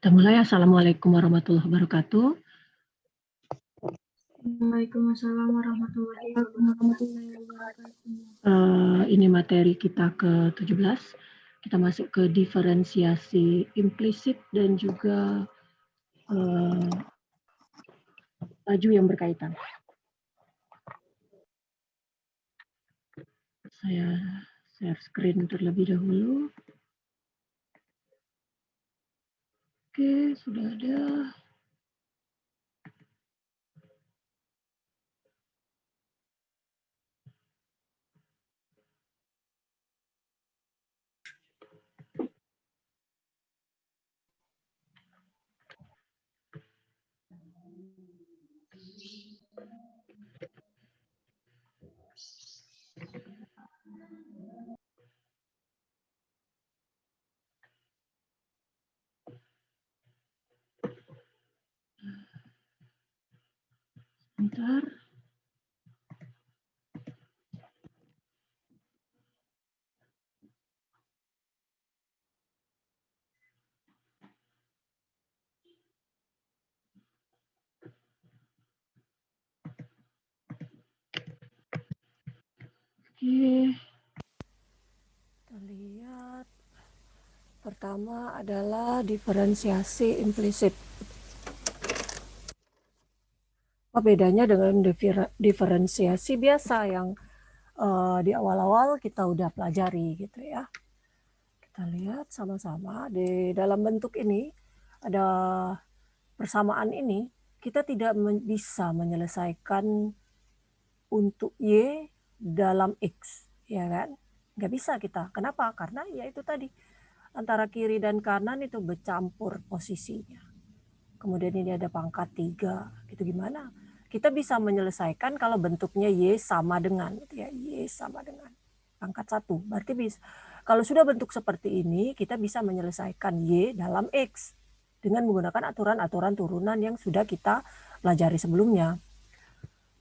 Kita mulai. Assalamualaikum warahmatullahi wabarakatuh. Waalaikumsalam warahmatullahi wabarakatuh. Ini materi kita ke-17. Kita masuk ke diferensiasi implisit dan juga laju yang berkaitan. Saya share screen terlebih dahulu. Oke, sudah ada. Sebentar. Oke. Kita lihat. Pertama adalah diferensiasi implisit. Apa bedanya dengan diferensiasi biasa yang di awal-awal kita udah pelajari gitu ya. Kita lihat sama-sama di dalam bentuk ini ada persamaan ini, kita tidak bisa menyelesaikan untuk Y dalam X, ya kan? Nggak bisa kita. Kenapa? Karena ya itu tadi, antara kiri dan kanan itu bercampur posisinya. Kemudian ini ada pangkat 3, gitu gimana? Kita bisa menyelesaikan kalau bentuknya Y sama dengan, ya, Y sama dengan pangkat 1. Berarti bisa. Kalau sudah bentuk seperti ini, kita bisa menyelesaikan Y dalam X dengan menggunakan aturan-aturan turunan yang sudah kita pelajari sebelumnya.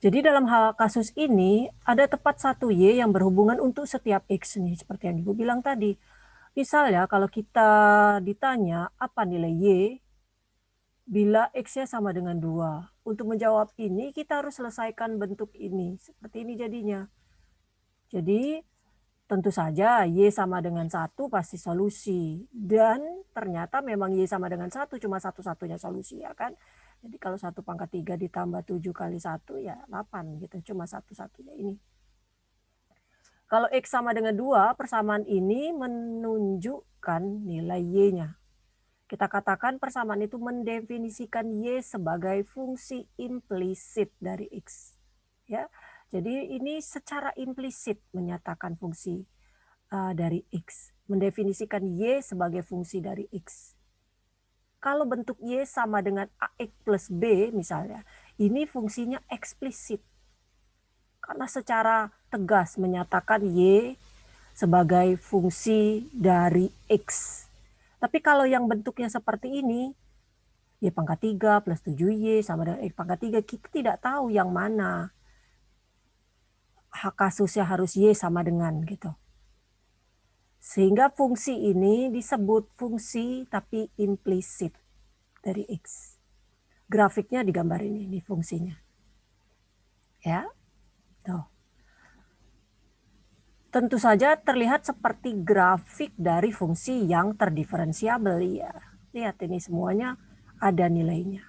Jadi dalam hal kasus ini, ada tepat satu Y yang berhubungan untuk setiap X nih, seperti yang Ibu bilang tadi. Misalnya kalau kita ditanya apa nilai Y bila X-nya sama dengan 2. Untuk menjawab ini, kita harus selesaikan bentuk ini. Seperti ini jadinya. Jadi tentu saja Y sama dengan 1 pasti solusi. Dan ternyata memang Y sama dengan 1 cuma satu-satunya solusi ya kan. Jadi kalau 1 pangkat 3 ditambah 7 kali 1 ya 8 gitu. Cuma satu-satunya ini. Kalau X sama dengan 2, persamaan ini menunjukkan nilai Y-nya. Kita katakan persamaan itu mendefinisikan Y sebagai fungsi implisit dari X. Ya, jadi ini secara implisit menyatakan fungsi dari X. Mendefinisikan Y sebagai fungsi dari X. Kalau bentuk Y sama dengan AX plus B misalnya, ini fungsinya eksplisit. Karena secara tegas menyatakan Y sebagai fungsi dari X. Tapi kalau yang bentuknya seperti ini, Y pangkat 3 plus 7Y sama dengan X pangkat 3, kita tidak tahu yang mana kasusnya harus Y sama dengan gitu. Sehingga fungsi ini disebut fungsi tapi implisit dari X. Grafiknya digambar ini fungsinya. Ya, tuh. Tentu saja terlihat seperti grafik dari fungsi yang terdiferensiabel ya. Lihat ini semuanya ada nilainya.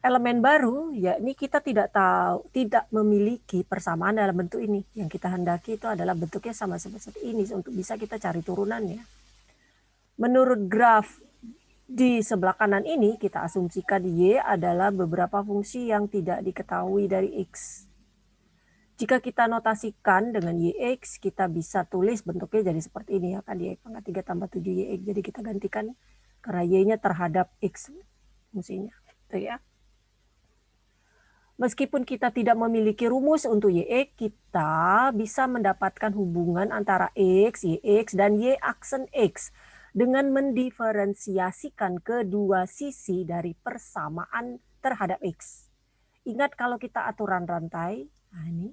Elemen baru, ya ini kita tidak tahu, tidak memiliki persamaan dalam bentuk ini. Yang kita hendaki itu adalah bentuknya sama seperti ini untuk bisa kita cari turunannya. Menurut graf di sebelah kanan ini, kita asumsikan Y adalah beberapa fungsi yang tidak diketahui dari X. Jika kita notasikan dengan YX, kita bisa tulis bentuknya jadi seperti ini ya kan, Y pangkat 3 tambah 7YX. Jadi kita gantikan karena Y-nya terhadap X fungsinya. Itu ya. Meskipun kita tidak memiliki rumus untuk YX, kita bisa mendapatkan hubungan antara X, YX, dan Y aksen X dengan mendiferensiasikan kedua sisi dari persamaan terhadap X. Ingat kalau kita aturan rantai, nah ini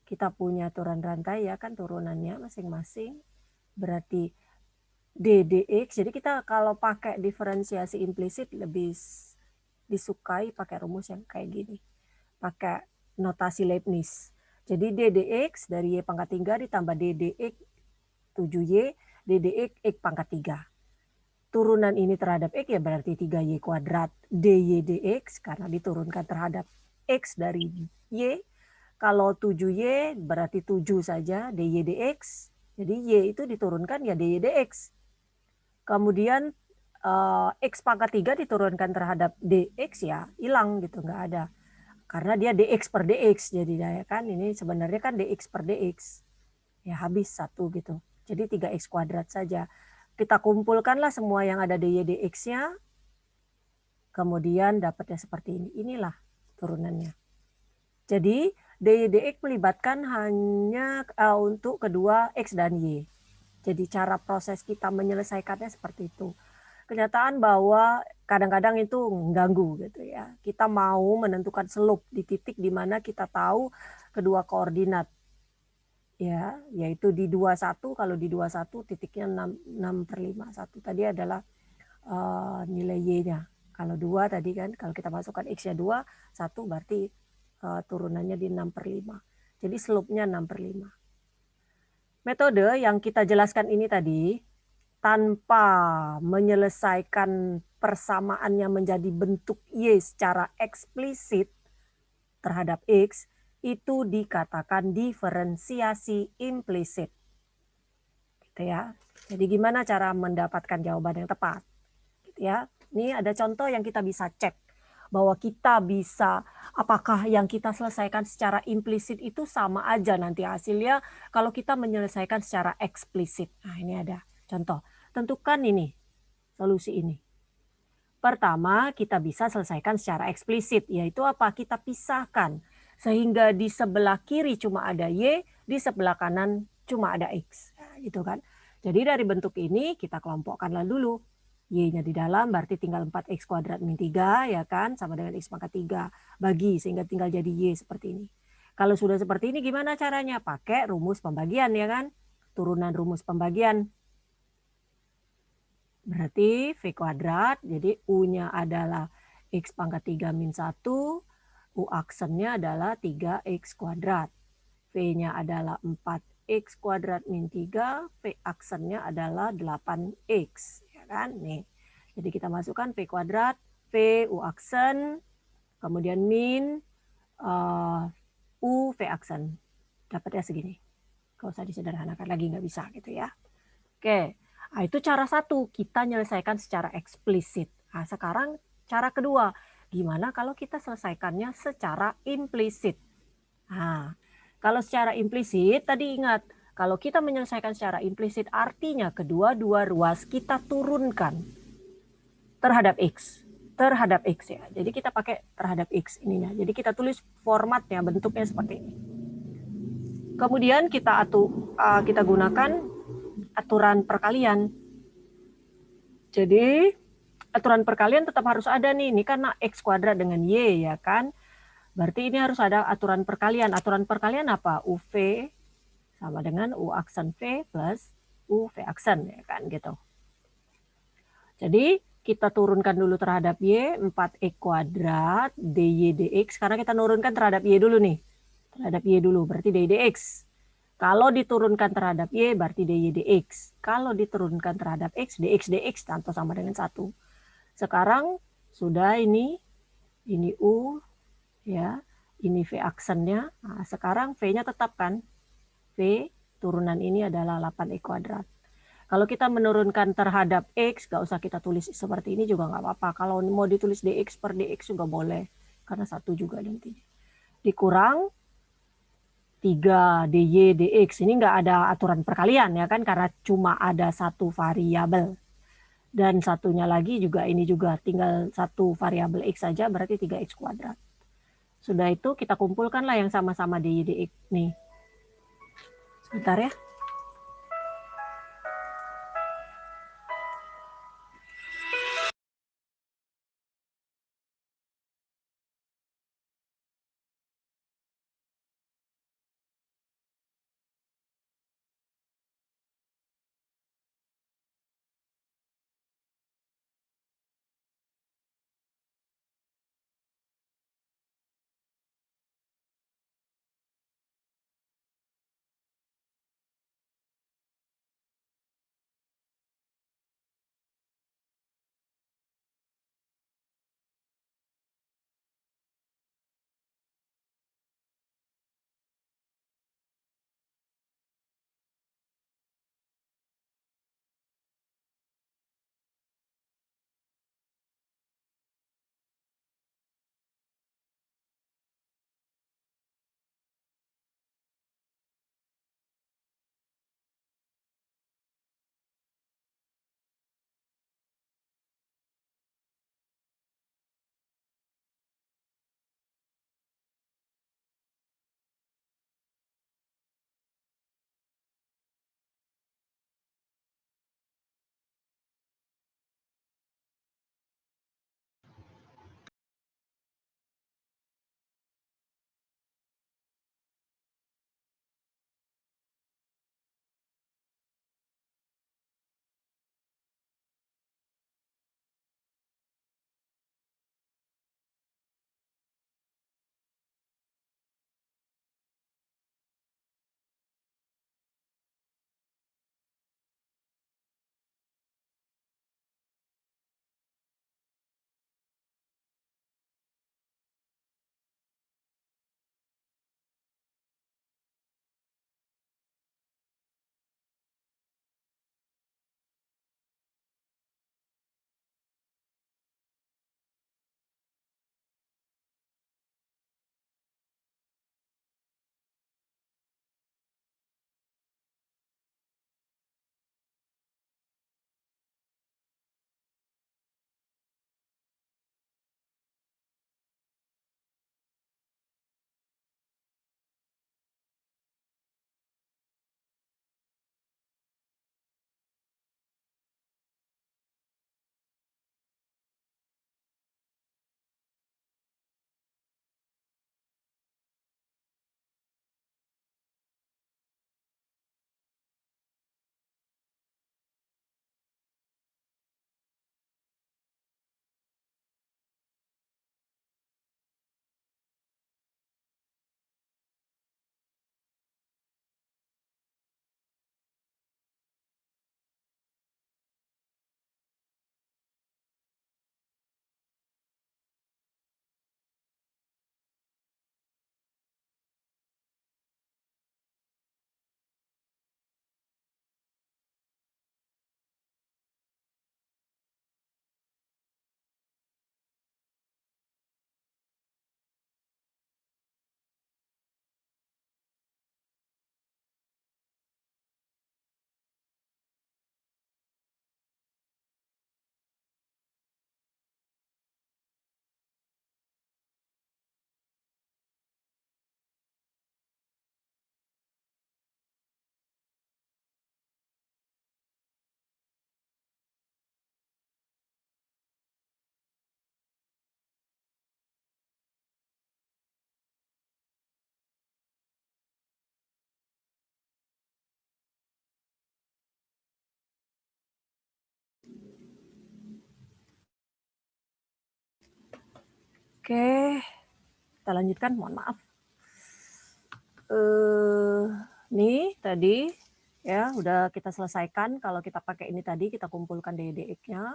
kita punya aturan rantai ya kan turunannya masing-masing. Berarti ddx. Jadi kita kalau pakai diferensiasi implisit lebih disukai pakai rumus yang kayak gini. Pakai notasi Leibniz. Jadi ddx dari y pangkat 3 ditambah ddx 7y, ddx x pangkat 3. Turunan ini terhadap x ya berarti 3y kuadrat dy dx karena diturunkan terhadap x dari y. Kalau 7y berarti 7 saja dy dx. Jadi y itu diturunkan ya dy dx. Kemudian x pangkat 3 diturunkan terhadap dx ya hilang gitu, nggak ada. Karena dia dx per dx jadi ya kan, ini sebenarnya kan dx per dx. Ya habis 1 gitu. Jadi 3x kuadrat saja. Kita kumpulkanlah semua yang ada dy dx-nya. Kemudian dapatnya seperti ini. Inilah turunannya. Jadi dy dx melibatkan hanya untuk kedua x dan y. Jadi cara proses kita menyelesaikannya seperti itu. Kenyataan bahwa kadang-kadang itu mengganggu gitu ya. Kita mau menentukan slope di titik di mana kita tahu kedua koordinat ya, yaitu di 21. Kalau di 21 titiknya 6 per 5. 1 tadi adalah nilai y-nya. Kalau 2 tadi kan, kalau kita masukkan x-nya 2, 1 berarti turunannya di 6 per 5. Jadi slope-nya 6 per 5. Metode yang kita jelaskan ini tadi, tanpa menyelesaikan persamaannya menjadi bentuk y secara eksplisit terhadap x, itu dikatakan diferensiasi implisit. Gitu ya. Jadi gimana cara mendapatkan jawaban yang tepat? Gitu ya. Ini ada contoh yang kita bisa cek bahwa kita bisa, apakah yang kita selesaikan secara implisit itu sama aja nanti hasilnya kalau kita menyelesaikan secara eksplisit. Nah, ini ada contoh. Tentukan ini, solusi ini. Pertama, kita bisa selesaikan secara eksplisit, yaitu apa? Kita pisahkan, sehingga di sebelah kiri cuma ada Y, di sebelah kanan cuma ada X. Nah, gitu kan. Jadi dari bentuk ini kita kelompokkanlah dulu. Y-nya di dalam berarti tinggal 4x kuadrat min 3 ya kan, sama dengan x pangkat 3. Bagi sehingga tinggal jadi Y seperti ini. Kalau sudah seperti ini gimana caranya? Pakai rumus pembagian ya kan. Turunan rumus pembagian. Berarti V kuadrat, jadi U-nya adalah X pangkat 3 min 1, U aksennya adalah 3X kuadrat. V-nya adalah 4X kuadrat min 3, V aksennya adalah 8X. Ya kan? Nih. Jadi kita masukkan V kuadrat, V U aksen, kemudian min U V aksen. Dapatnya segini. Gak usah disederhanakan lagi, nggak bisa gitu ya. Oke, nah, itu cara satu, kita menyelesaikan secara eksplisit. Nah, sekarang cara kedua, gimana kalau kita selesaikannya secara implisit? Nah, kalau secara implisit, tadi ingat, kalau kita menyelesaikan secara implisit, artinya kedua-dua ruas kita turunkan terhadap X. Terhadap X ya. Jadi kita pakai terhadap X ininya. Jadi kita tulis formatnya, bentuknya seperti ini. Kemudian kita gunakan aturan perkalian. Jadi aturan perkalian tetap harus ada nih. Ini karena X kuadrat dengan Y ya kan. Berarti ini harus ada aturan perkalian. Aturan perkalian apa? UV sama dengan U aksen V plus UV aksen ya kan gitu. Jadi kita turunkan dulu terhadap Y 4X kuadrat dy dx. Karena kita turunkan terhadap Y dulu nih. Terhadap Y dulu berarti dy dx. Kalau diturunkan terhadap Y berarti dy dx. Kalau diturunkan terhadap X, dx dx tentu sama dengan 1. Sekarang sudah ini U ya, ini V aksennya. Nah, sekarang V-nya tetap kan? V turunan ini adalah 8X kuadrat. Kalau kita menurunkan terhadap X, gak usah kita tulis seperti ini juga gak apa-apa. Kalau mau ditulis dx per dx juga boleh. Karena 1 juga nantinya. Dikurang 3 dy dx. Ini gak ada aturan perkalian ya kan, karena cuma ada satu variabel. Dan satunya lagi juga ini juga tinggal satu variabel x saja, berarti 3x kuadrat. Sudah itu kita kumpulkanlah yang sama-sama dy dx nih. Sebentar ya. Oke, kita lanjutkan, mohon maaf. Nih tadi ya udah kita selesaikan. Kalau kita pakai ini tadi, kita kumpulkan DDX-nya.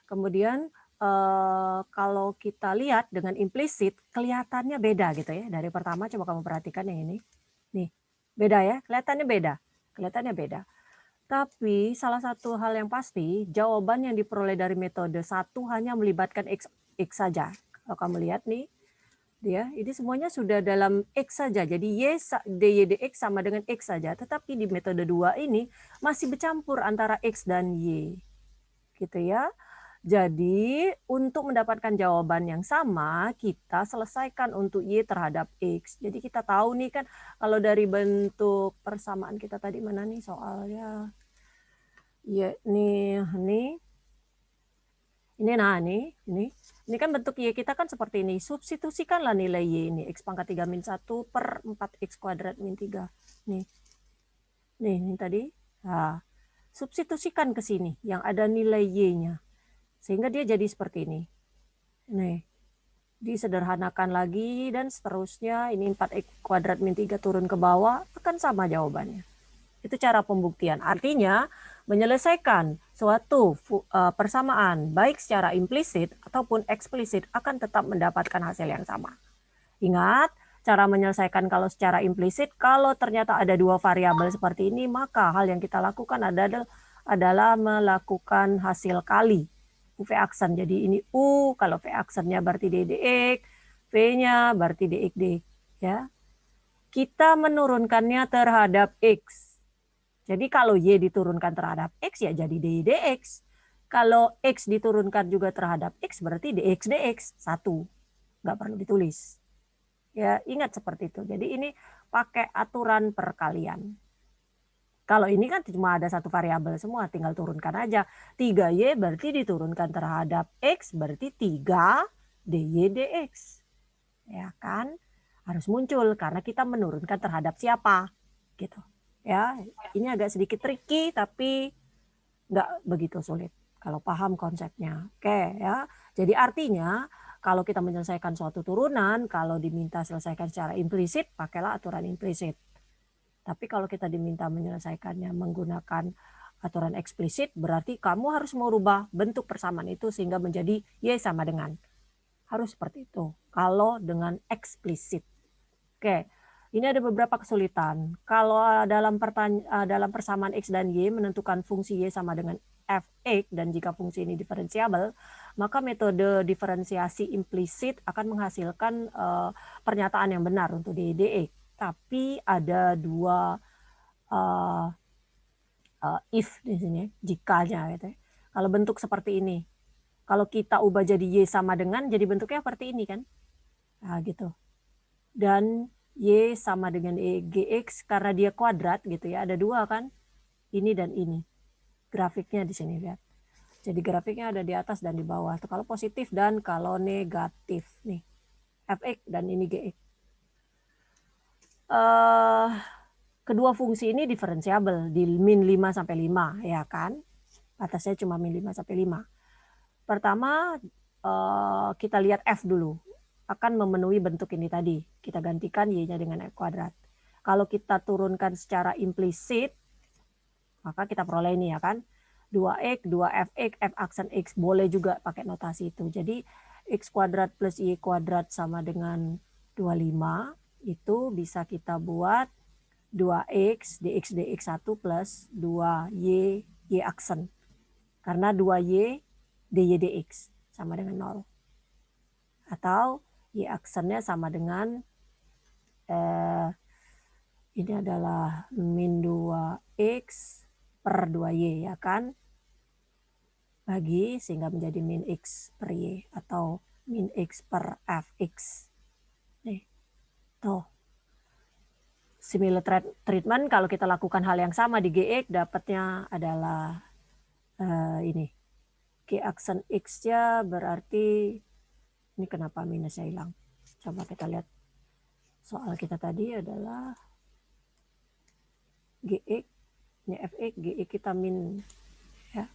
Kemudian kalau kita lihat dengan implisit, kelihatannya beda gitu ya. Dari pertama coba kamu perhatikan yang ini. Nih, beda ya, kelihatannya beda. Kelihatannya beda. Tapi salah satu hal yang pasti, jawaban yang diperoleh dari metode satu hanya melibatkan X saja. Kalau kamu lihat nih, dia ini semuanya sudah dalam X saja. Jadi Y dx sama dengan X saja. Tetapi di metode 2 ini masih bercampur antara X dan Y. Gitu ya. Jadi untuk mendapatkan jawaban yang sama, kita selesaikan untuk Y terhadap X. Jadi kita tahu nih kan, kalau dari bentuk persamaan kita tadi mana nih soalnya. Ya, nih, ini nah ini kan bentuk Y kita kan seperti ini. Substitusikanlah nilai Y ini, X pangkat 3 min 1 per 4X kuadrat min 3. Nih, ini tadi. Nah, substitusikan ke sini yang ada nilai Y-nya. Sehingga dia jadi seperti ini. Nih, disederhanakan lagi dan seterusnya. Ini 4X kuadrat min 3 turun ke bawah, akan sama jawabannya. Itu cara pembuktian. Artinya, menyelesaikan suatu persamaan baik secara implisit ataupun eksplisit akan tetap mendapatkan hasil yang sama. Ingat, cara menyelesaikan kalau secara implisit, kalau ternyata ada dua variabel seperti ini, maka hal yang kita lakukan adalah melakukan hasil kali. V aksen, jadi ini U, kalau V aksennya berarti DDX, V-nya berarti DXD. Ya. Kita menurunkannya terhadap X. Jadi kalau Y diturunkan terhadap X ya jadi DX. Kalau X diturunkan juga terhadap X berarti DX. Satu. Nggak perlu ditulis. Ya ingat seperti itu. Jadi ini pakai aturan perkalian. Kalau ini kan cuma ada satu variabel semua, tinggal turunkan aja. 3Y berarti diturunkan terhadap X berarti 3 DY DX. Ya kan? Harus muncul karena kita menurunkan terhadap siapa. Gitu. Ya, ini agak sedikit tricky tapi nggak begitu sulit kalau paham konsepnya. Oke ya. Jadi artinya kalau kita menyelesaikan suatu turunan, kalau diminta selesaikan secara implisit, pakailah aturan implisit. Tapi kalau kita diminta menyelesaikannya menggunakan aturan eksplisit, berarti kamu harus merubah bentuk persamaan itu sehingga menjadi Y sama dengan. Harus seperti itu. Kalau dengan eksplisit. Oke. Ini ada beberapa kesulitan. Kalau dalam persamaan X dan Y menentukan fungsi Y sama dengan Fx dan jika fungsi ini diferensiabel, maka metode diferensiasi implisit akan menghasilkan pernyataan yang benar untuk dx. Tapi ada dua if di sini, jikanya gitu ya. Kalau bentuk seperti ini, kalau kita ubah jadi Y sama dengan, jadi bentuknya seperti ini kan. Nah gitu. Dan Y sama dengan GX karena dia kuadrat gitu ya. Ada dua kan. Ini dan ini. Grafiknya di sini lihat. Jadi grafiknya ada di atas dan di bawah. Itu kalau positif dan kalau negatif. Nih. Fx dan ini GX. Kedua fungsi ini diferensiabel di min 5 sampai 5 ya kan. Batasnya cuma min 5 sampai 5. Pertama kita lihat F dulu. Akan memenuhi bentuk ini tadi. Kita gantikan Y-nya dengan F kuadrat. Kalau kita turunkan secara implisit, maka kita peroleh ini ya kan. 2X, 2Fx, F aksen X. Boleh juga pakai notasi itu. Jadi X kuadrat plus Y kuadrat sama dengan 25. Itu bisa kita buat 2X, dx dx1 plus 2Y, Y aksen. Karena 2Y, dy dx sama dengan 0. Atau Y aksennya sama dengan ini adalah min 2X per 2Y ya kan. Bagi sehingga menjadi min X per Y atau min X per Fx. Nih, tuh. Similar treatment kalau kita lakukan hal yang sama di GX dapatnya adalah ini. G aksen X-nya berarti ini kenapa minusnya hilang. Coba kita lihat. Soal kita tadi adalah GX, ini Fx, GX kita min ya.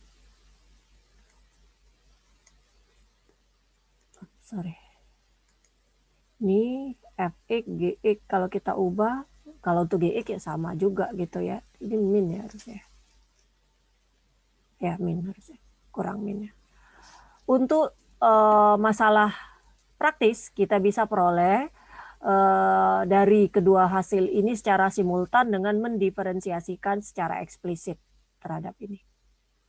Sorry. Ini fx, gx kalau kita ubah, kalau untuk gx ya sama juga gitu ya. Ini min ya harusnya. Ya min harusnya, kurang min ya. Untuk masalah praktis kita bisa peroleh dari kedua hasil ini secara simultan dengan mendiferensiasikan secara eksplisit terhadap ini.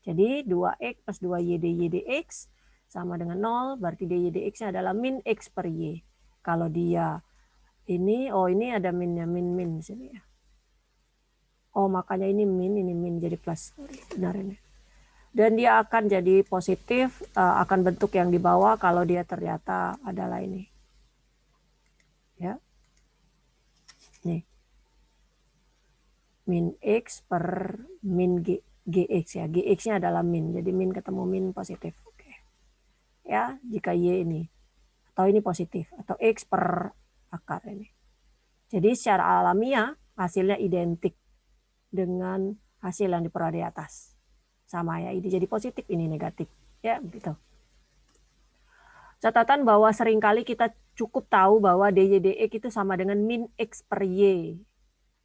Jadi 2x plus 2y dy dx sama dengan 0, berarti dy dx-nya adalah min x per y. Kalau dia ini, oh ini ada minnya, min di sini ya. Oh makanya ini min jadi plus, benar ini. Dan dia akan jadi positif, akan bentuk yang di bawah kalau dia ternyata adalah ini. Ya. Nih. Min x per min gx ya. Gx-nya adalah min, jadi min ketemu min positif. Oke. Ya, jika y ini. Atau ini positif, atau x per akar ini. Jadi secara alamiah hasilnya identik dengan hasil yang diperoleh di atas. Sama ya, ini jadi positif, ini negatif. Ya, begitu. Catatan bahwa seringkali kita cukup tahu bahwa dy dx itu sama dengan min x per y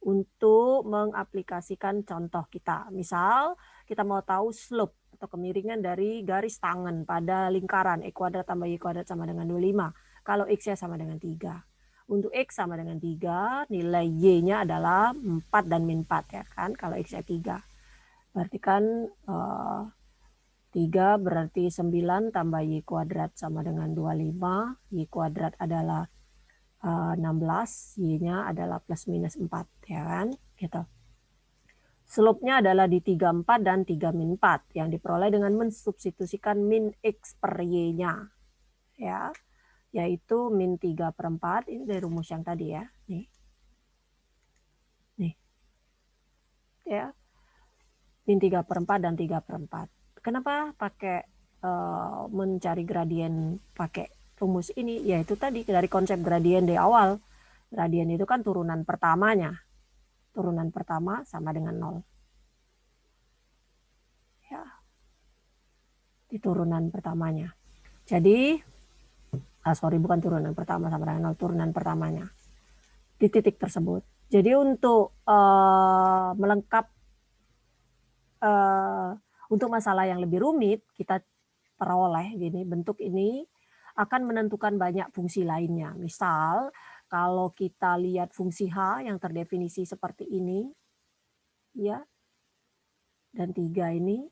untuk mengaplikasikan contoh kita. Misal kita mau tahu slope atau kemiringan dari garis tangan pada lingkaran x kuadrat tambah y kuadrat sama dengan 25. Kalau x-nya sama dengan 3. Untuk x sama dengan 3, nilai y-nya adalah 4 dan min 4 ya kan, kalau x-nya 3. Berarti kan 3 berarti 9 tambah y kuadrat sama dengan 25. Y kuadrat adalah 16, y-nya adalah plus minus 4 ya kan, gitu. Slope-nya adalah di 34 dan 3 min 4 yang diperoleh dengan mensubstitusikan min x per y-nya ya, yaitu min 3 per 4, ini dari rumus yang tadi ya, nih ya, min 3 per 4 dan 3 per 4. Kenapa pakai mencari gradien pakai rumus ini? Yaitu tadi dari konsep gradien di awal. Gradien itu kan turunan pertamanya. Turunan pertama sama dengan 0. Ya. Di turunan pertamanya. Jadi, bukan turunan pertama sama dengan 0, turunan pertamanya. Di titik tersebut. Jadi untuk melengkap untuk masalah yang lebih rumit, kita peroleh gini, bentuk ini akan menentukan banyak fungsi lainnya. Misal, kalau kita lihat fungsi H yang terdefinisi seperti ini, ya, dan 3 ini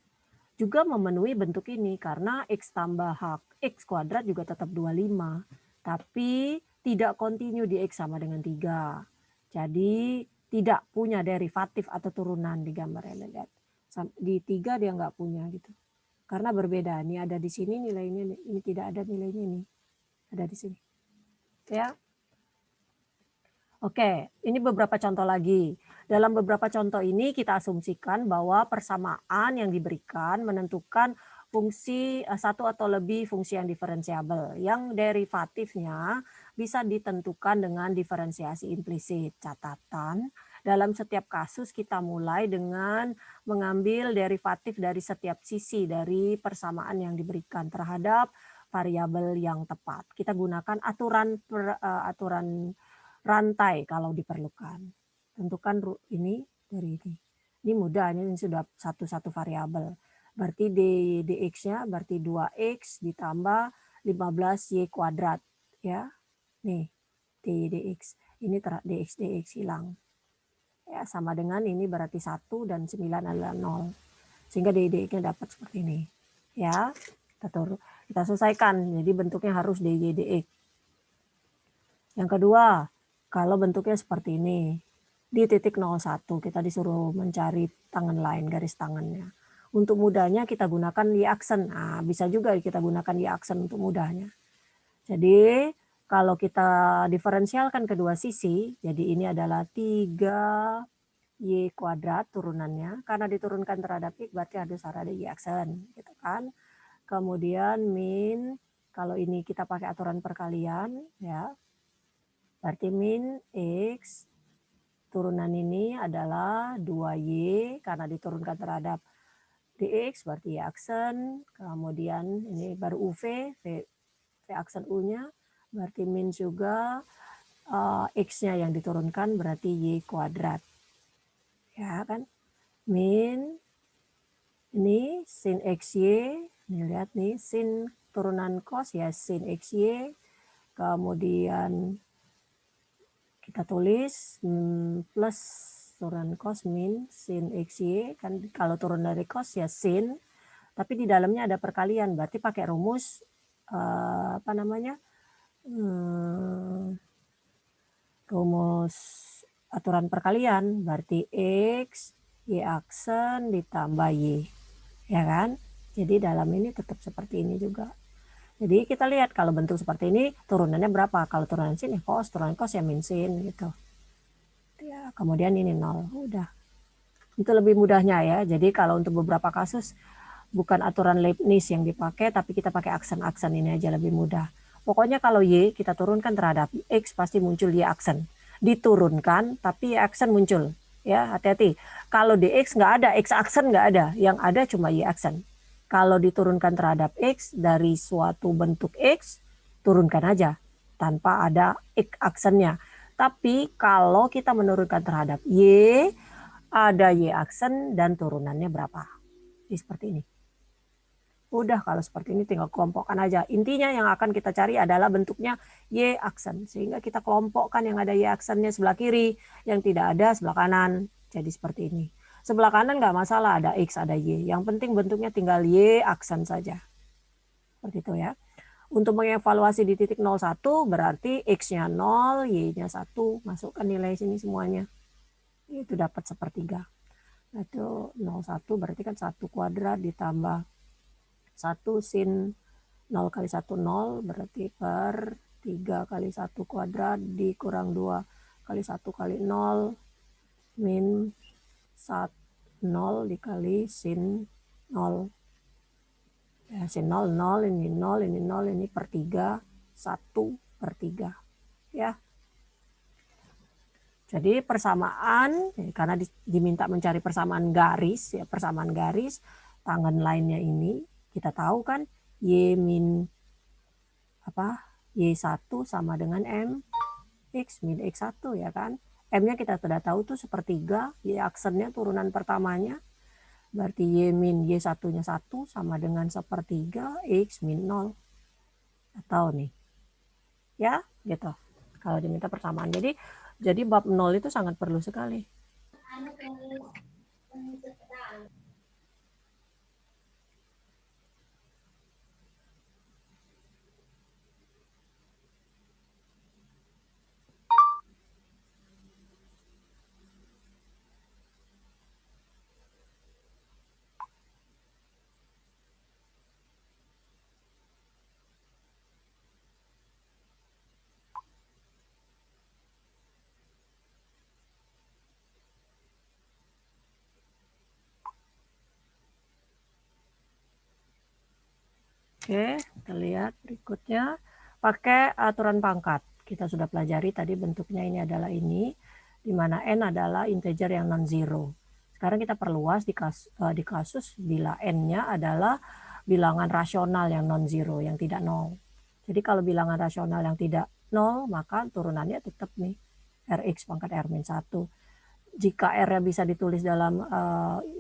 juga memenuhi bentuk ini karena x tambah h x kuadrat juga tetap 25. Tapi tidak kontinu di x sama dengan 3. Jadi tidak punya derivatif atau turunan di gambar ini. Lihat. Di 3 dia nggak punya gitu. Karena berbeda. Ini ada di sini nilainya, ini tidak ada nilainya nih. Ada di sini. Ya. Oke, ini beberapa contoh lagi. Dalam beberapa contoh ini kita asumsikan bahwa persamaan yang diberikan menentukan fungsi satu atau lebih fungsi yang diferensiabel. Yang derivatifnya bisa ditentukan dengan diferensiasi implisit. Catatan, dalam setiap kasus kita mulai dengan mengambil derivatif dari setiap sisi dari persamaan yang diberikan terhadap variabel yang tepat. Kita gunakan aturan rantai kalau diperlukan. Tentukan ini dari ini. Ini mudah, ini sudah satu variabel. Berarti dx-nya berarti 2x ditambah 15y kuadrat. Ya, nih dx. Ini dx hilang. Ya, sama dengan ini berarti 1 dan 9 adalah 0. Sehingga dx-nya dapat seperti ini. Ya, kita selesaikan. Jadi bentuknya harus dy dx. Yang kedua, kalau bentuknya seperti ini, di titik 01 kita disuruh mencari tangan lain, garis tangannya. Untuk mudahnya kita gunakan y-aksen. Nah, bisa juga kita gunakan y-aksen untuk mudahnya. Jadi kalau kita diferensialkan kedua sisi, jadi ini adalah 3y kuadrat turunannya. Karena diturunkan terhadap x berarti harus ada y-aksen. Gitu kan. Kemudian min, kalau ini kita pakai aturan perkalian, ya. Berarti min x turunan ini adalah 2y karena diturunkan terhadap dx berarti y aksen. Kemudian ini baru uv, v aksen u-nya berarti min juga X-nya yang diturunkan berarti Y kuadrat. Ya kan? Min ini sin XY, ini lihat nih sin turunan cos ya sin XY, kemudian kita tulis plus turunan cos min sin XY, kan kalau turun dari cos ya sin, tapi di dalamnya ada perkalian, berarti pakai rumus apa namanya, rumus aturan perkalian, berarti X, Y aksen ditambah Y, ya kan? Jadi dalam ini tetap seperti ini juga. Jadi kita lihat kalau bentuk seperti ini turunannya berapa, kalau turunan sin ya cos, turunan cos ya min sin gitu. Ya, kemudian ini 0, udah. Itu lebih mudahnya ya, jadi kalau untuk beberapa kasus bukan aturan Leibniz yang dipakai, tapi kita pakai aksen-aksen ini aja lebih mudah. Pokoknya kalau Y kita turunkan terhadap X pasti muncul Y aksen. Diturunkan tapi Y aksen muncul. Ya, hati-hati. Kalau di X nggak ada, X aksen nggak ada. Yang ada cuma Y aksen. Kalau diturunkan terhadap X dari suatu bentuk X, turunkan aja tanpa ada X aksennya. Tapi kalau kita menurunkan terhadap Y, ada Y aksen dan turunannya berapa. Jadi seperti ini. Udah kalau seperti ini tinggal kelompokkan aja. Intinya yang akan kita cari adalah bentuknya Y aksen. Sehingga kita kelompokkan yang ada Y aksennya sebelah kiri, yang tidak ada sebelah kanan. Jadi seperti ini. Sebelah kanan nggak masalah, ada X, ada Y. Yang penting bentuknya tinggal Y aksen saja. Seperti itu ya. Untuk mengevaluasi di titik 01 berarti X-nya 0, Y-nya 1. Masukkan nilai sini semuanya. Itu dapat sepertiga. Nah, itu 01 berarti kan 1 kuadrat ditambah 1 sin 0 kali 1 0 berarti per 3 kali 1 kuadrat dikurang 2 kali 1 kali 0 min 0 dikali sin 0. Ya, sin 0, 0, ini 0, ini 0, ini per 3, 1 per 3. Ya. Jadi persamaan, karena diminta mencari persamaan garis, ya persamaan garis, tangan lainnya ini, kita tahu kan, Y min apa Y1 sama dengan M X min X1 ya kan. M-nya kita sudah tahu tuh sepertiga, Y aksennya turunan pertamanya. Berarti Y min Y1-nya 1 sama dengan sepertiga X min 0. Atau nih. Ya, gitu. Kalau diminta persamaan. Jadi bab 0 itu sangat perlu sekali. Oke, kita lihat berikutnya. Pakai aturan pangkat. Kita sudah pelajari tadi bentuknya ini adalah ini, di mana N adalah integer yang non-zero. Sekarang kita perluas di kasus bila N-nya adalah bilangan rasional yang non-zero, yang tidak nol. Jadi kalau bilangan rasional yang tidak nol, maka turunannya tetap nih, Rx pangkat R-1. Jika R-nya bisa ditulis dalam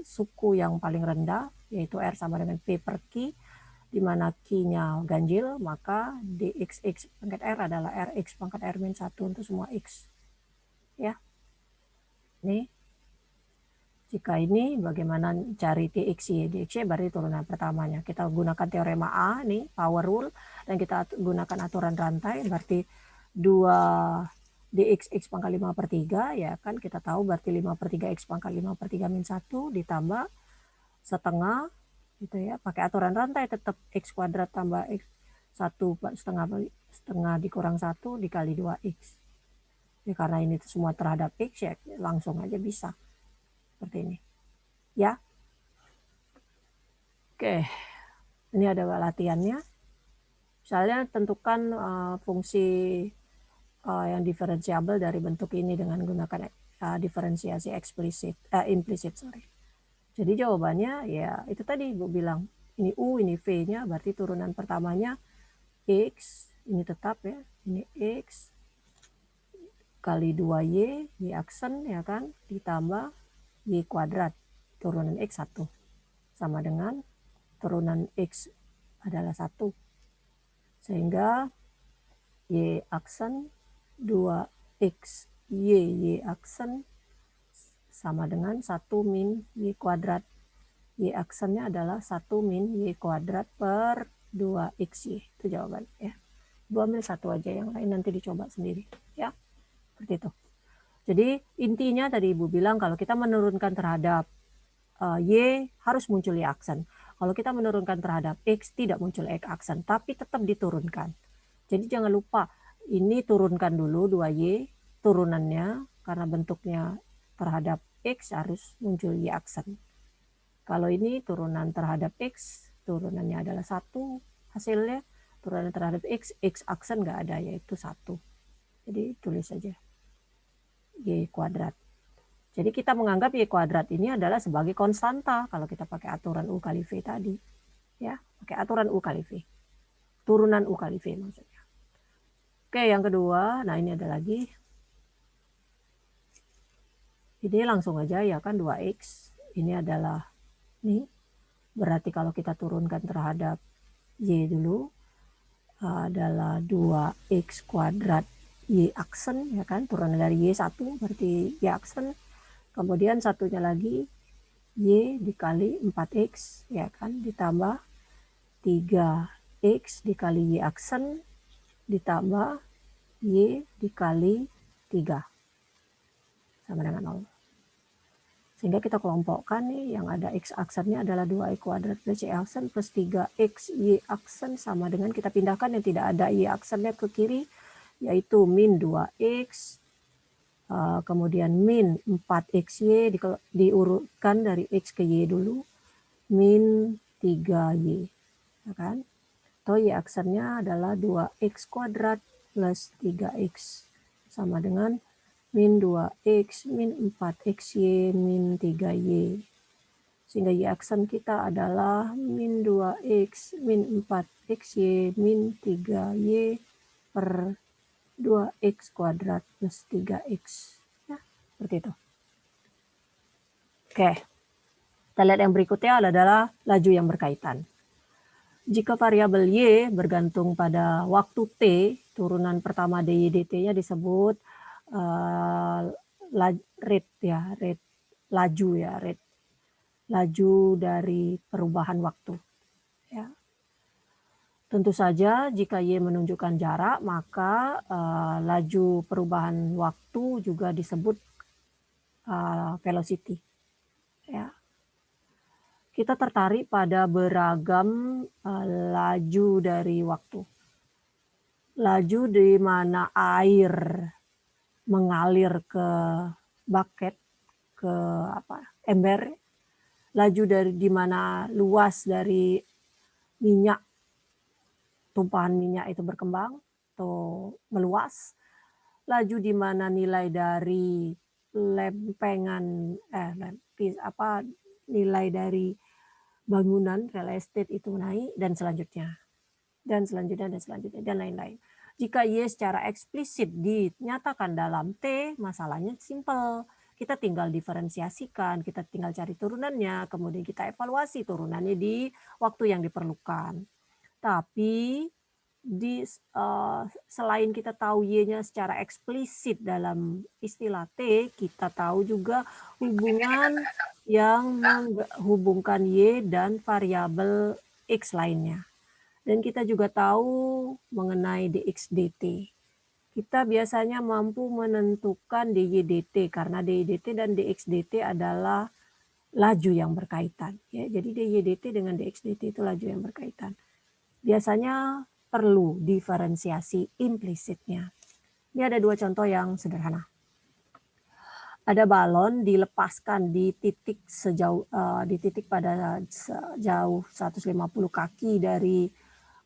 suku yang paling rendah, yaitu R sama dengan P per Q, di mana Q-nya ganjil, maka dxx pangkat R adalah Rx pangkat R-1 untuk semua X. Ya. Nih. Jika ini bagaimana cari dxy? Dxy berarti turunan pertamanya. Kita gunakan teorema A, nih, power rule, dan kita gunakan aturan rantai, berarti 2 dxx pangkat 5 per 3, ya kan, kita tahu berarti 5 per 3 x pangkat 5 per 3 min 1, ditambah setengah, gitu ya, pakai aturan rantai tetap x kuadrat tambah x 1 setengah dikurang 1 dikali 2x. Ya, karena ini semua terhadap x ya langsung aja bisa seperti ini ya. Oke, ini ada latihannya. Misalnya tentukan fungsi yang diferensiabel dari bentuk ini dengan menggunakan diferensiasi implisit. Jadi jawabannya ya itu tadi Ibu bilang, ini U, ini V-nya, berarti turunan pertamanya X, ini tetap ya, ini X kali 2Y, Y aksen ya kan, ditambah Y kuadrat, turunan X 1. Sama dengan turunan X adalah 1. Sehingga Y aksen 2X Y aksen sama dengan 1 min Y kuadrat. Y aksennya adalah 1 min Y kuadrat per 2XY. Itu jawaban ya. Ibu ambil satu aja, yang lain nanti dicoba sendiri ya. Seperti itu. Jadi intinya tadi Ibu bilang kalau kita menurunkan terhadap Y harus muncul Y aksen. Kalau kita menurunkan terhadap X tidak muncul X aksen, tapi tetap diturunkan. Jadi jangan lupa ini turunkan dulu 2Y turunannya karena bentuknya terhadap X harus muncul Y aksen. Kalau ini turunan terhadap X, turunannya adalah 1 hasilnya. Turunan terhadap X aksen nggak ada, yaitu 1. Jadi tulis saja Y kuadrat. Jadi kita menganggap Y kuadrat ini adalah sebagai konstanta kalau kita pakai aturan U kali V tadi. Ya, pakai aturan U kali V. Turunan U kali V maksudnya. Oke, yang kedua, nah ini ada lagi. Ini langsung aja ya kan 2X. Ini adalah nih. Berarti kalau kita turunkan terhadap Y dulu adalah 2X kuadrat Y aksen ya kan, turunan dari Y1 berarti Y aksen. Kemudian satunya lagi Y dikali 4X ya kan, ditambah 3X dikali Y aksen ditambah Y dikali 3 sama dengan 0. Sehingga kita kelompokkan nih, yang ada X aksennya adalah 2Y kuadrat plus Y aksen plus 3X Y aksen sama dengan kita pindahkan yang tidak ada Y aksennya ke kiri, yaitu min 2X, kemudian min 4XY diurutkan dari X ke Y dulu, min 3Y. Ya kan? Atau Y aksennya adalah 2X kuadrat plus 3X sama dengan min 2X, min 4XY, min 3Y. Sehingga Y aksen kita adalah min 2X, min 4XY, min 3Y per 2X kuadrat plus 3X. Ya, seperti itu. Oke, kita lihat yang berikutnya adalah laju yang berkaitan. Jika variabel Y bergantung pada waktu T, turunan pertama dy dt-nya disebut rate ya, rate laju ya, rate laju dari perubahan waktu. Ya. Tentu saja jika Y menunjukkan jarak, maka laju perubahan waktu juga disebut velocity. Ya. Kita tertarik pada beragam laju dari waktu. Laju di mana air mengalir ke bucket, ke ember. Laju dari di mana luas dari minyak, tumpahan minyak itu berkembang atau meluas. Laju di mana nilai dari lempengan nilai dari bangunan real estate itu naik dan selanjutnya dan lain-lain. Jika Y secara eksplisit dinyatakan dalam T, masalahnya simple. Kita tinggal diferensiasikan, kita tinggal cari turunannya, kemudian kita evaluasi turunannya di waktu yang diperlukan. Tapi selain kita tahu Y-nya secara eksplisit dalam istilah T, kita tahu juga hubungan yang menghubungkan Y dan variabel X lainnya. Dan kita juga tahu mengenai dx dt. Kita biasanya mampu menentukan dy dt karena dy dt dan dx dt adalah laju yang berkaitan. Ya, jadi dy dt dengan dx dt itu laju yang berkaitan. Biasanya perlu diferensiasi implisitnya. Ini ada dua contoh yang sederhana. Ada balon dilepaskan di titik pada sejauh 150 kaki dari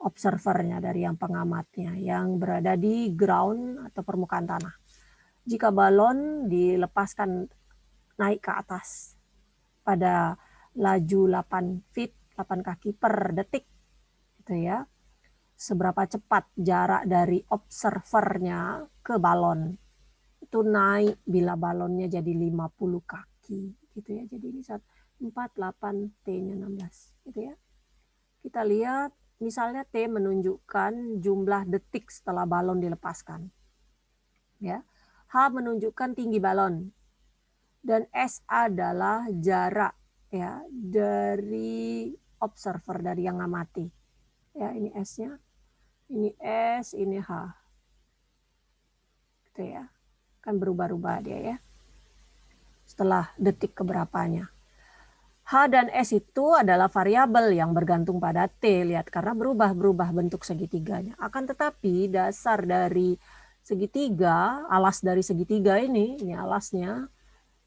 observernya, dari yang pengamatnya yang berada di ground atau permukaan tanah. Jika balon dilepaskan naik ke atas pada laju 8 feet, 8 kaki per detik, gitu ya. seberapa cepat jarak dari observernya ke balon. Itu naik bila balonnya jadi 50 kaki gitu ya. Jadi ini 4, 8, T-nya 16 gitu ya. Kita lihat misalnya T menunjukkan jumlah detik setelah balon dilepaskan. Ya. H menunjukkan tinggi balon. Dan S adalah jarak ya dari observer, dari yang ngamati. Ya, ini S-nya. Ini S, ini H. Gitu ya. Kan berubah-ubah dia ya. Setelah detik keberapanya. H dan S itu adalah variabel yang bergantung pada T. Lihat, karena berubah-berubah bentuk segitiganya. Akan tetapi dasar dari segitiga, alas dari segitiga ini alasnya,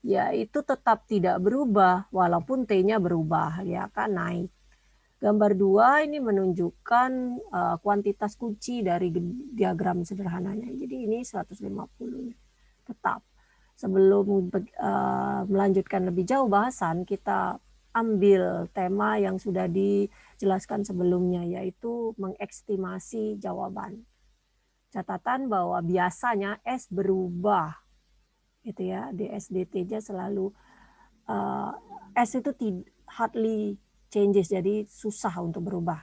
yaitu tetap tidak berubah walaupun T-nya berubah, ya kan, naik. Gambar 2 ini menunjukkan kuantitas kunci dari diagram sederhananya. Jadi ini 150 tetap. Sebelum melanjutkan lebih jauh bahasan, kita ambil tema yang sudah dijelaskan sebelumnya, yaitu mengestimasi jawaban. Catatan bahwa biasanya S berubah, gitu ya. DSDT-nya selalu S itu hardly changes, jadi susah untuk berubah.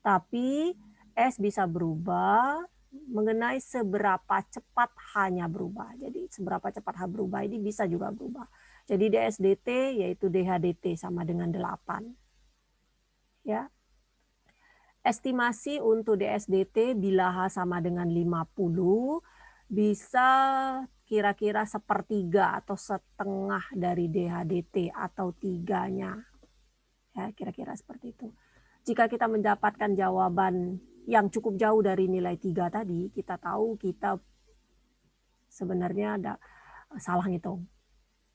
Tapi S bisa berubah mengenai seberapa cepat H-nya berubah. Jadi seberapa cepat H berubah ini bisa juga berubah. Jadi DSDT yaitu DHDT sama dengan 8. Ya. Estimasi untuk DSDT bila H sama dengan 50 bisa kira-kira sepertiga atau setengah dari DHDT atau tiganya. Ya, kira-kira seperti itu. Jika kita mendapatkan jawaban yang cukup jauh dari nilai 3 tadi, kita tahu kita sebenarnya ada salah ngitung.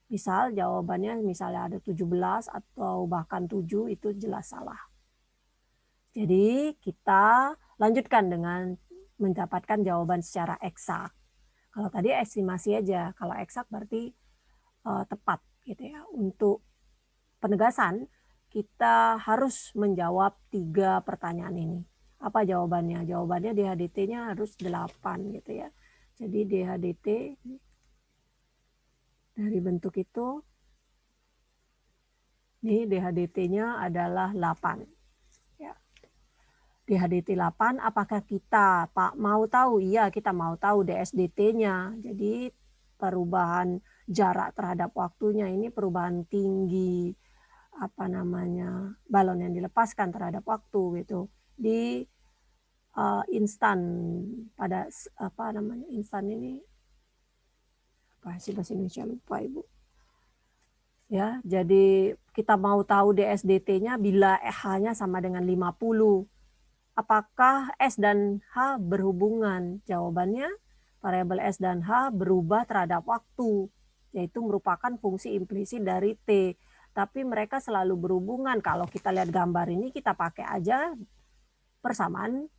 Misal jawabannya misalnya ada 17 atau bahkan 7, itu jelas salah. Jadi kita lanjutkan dengan mendapatkan jawaban secara eksak. Kalau tadi estimasi aja, kalau eksak berarti tepat gitu ya. Untuk penegasan, kita harus menjawab 3 pertanyaan ini. Apa jawabannya? Jawabannya DHDT-nya harus 8 gitu ya. Jadi DHDT dari bentuk itu, ini DHDT-nya adalah 8. Ya. DHDT 8, apakah kita mau tahu? Iya, kita mau tahu DSDT-nya. Jadi perubahan jarak terhadap waktunya, ini perubahan tinggi balon yang dilepaskan terhadap waktu gitu di instan. Pada instan ini bahasa Indonesia lupa Ibu ya. Jadi kita mau tahu DSDT-nya bila H-nya sama dengan 50. Apakah S dan H berhubungan? Jawabannya variabel S dan H berubah terhadap waktu, yaitu merupakan fungsi implisit dari T. Tapi mereka selalu berhubungan. Kalau kita lihat gambar ini, kita pakai aja persamaan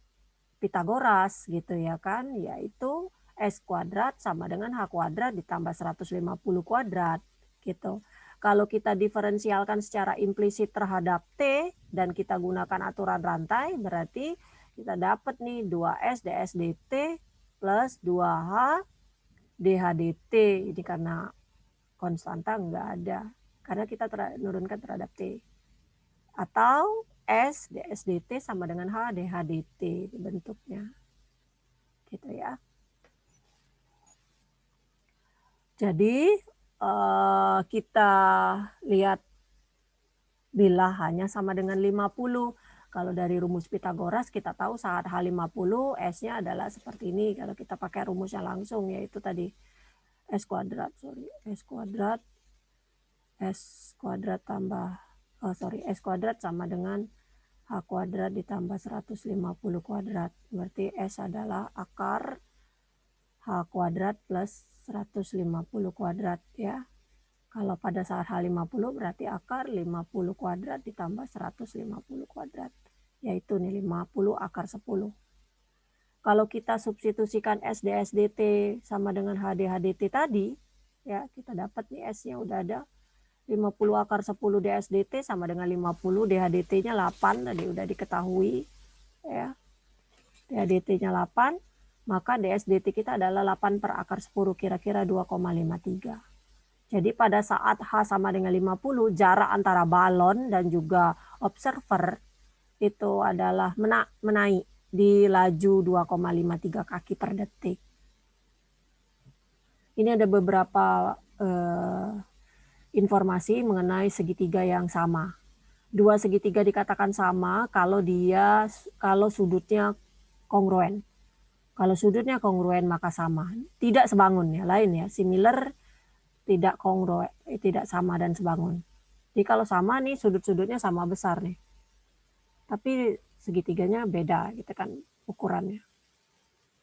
Pitagoras gitu ya kan, yaitu S kuadrat sama dengan H kuadrat ditambah 150 kuadrat gitu. Kalau kita diferensialkan secara implisit terhadap T dan kita gunakan aturan rantai, berarti kita dapat nih 2S DSDT plus 2H DHDT. Ini karena konstanta nggak ada, karena kita menurunkan terhadap T. Atau S DSDT sama dengan H DHDT bentuknya. Gitu ya. Jadi kita lihat bila hanya sama dengan 50. Kalau dari rumus Pitagoras kita tahu saat H50 S-nya adalah seperti ini. Kalau kita pakai rumusnya langsung, yaitu tadi S kuadrat tambah S kuadrat sama dengan H kuadrat ditambah 150 kuadrat. Berarti S adalah akar H kuadrat plus 150 kuadrat ya. Kalau pada saat H50 berarti akar 50 kuadrat ditambah 150 kuadrat. Yaitu nih 50 akar 10. Kalau kita substitusikan S DSDT sama dengan H DHDT tadi, ya kita dapat nih S-nya udah ada 50 akar 10 DSDT sama dengan 50 DHDT-nya 8, tadi udah diketahui ya. DHDT-nya 8, maka DSDT kita adalah 8 per akar 10, kira-kira 2,53. Jadi pada saat H sama dengan 50, jarak antara balon dan juga observer itu adalah menaik di laju 2,53 kaki per detik. Ini ada beberapa informasi mengenai segitiga yang sama. Dua segitiga dikatakan sama kalau sudutnya kongruen. Kalau sudutnya kongruen maka sama. Tidak sebangun ya, lain ya. Similar, tidak kongruen, tidak sama dan sebangun. Jadi kalau sama nih sudut-sudutnya sama besar nih. Tapi segitiganya beda gitu kan ukurannya.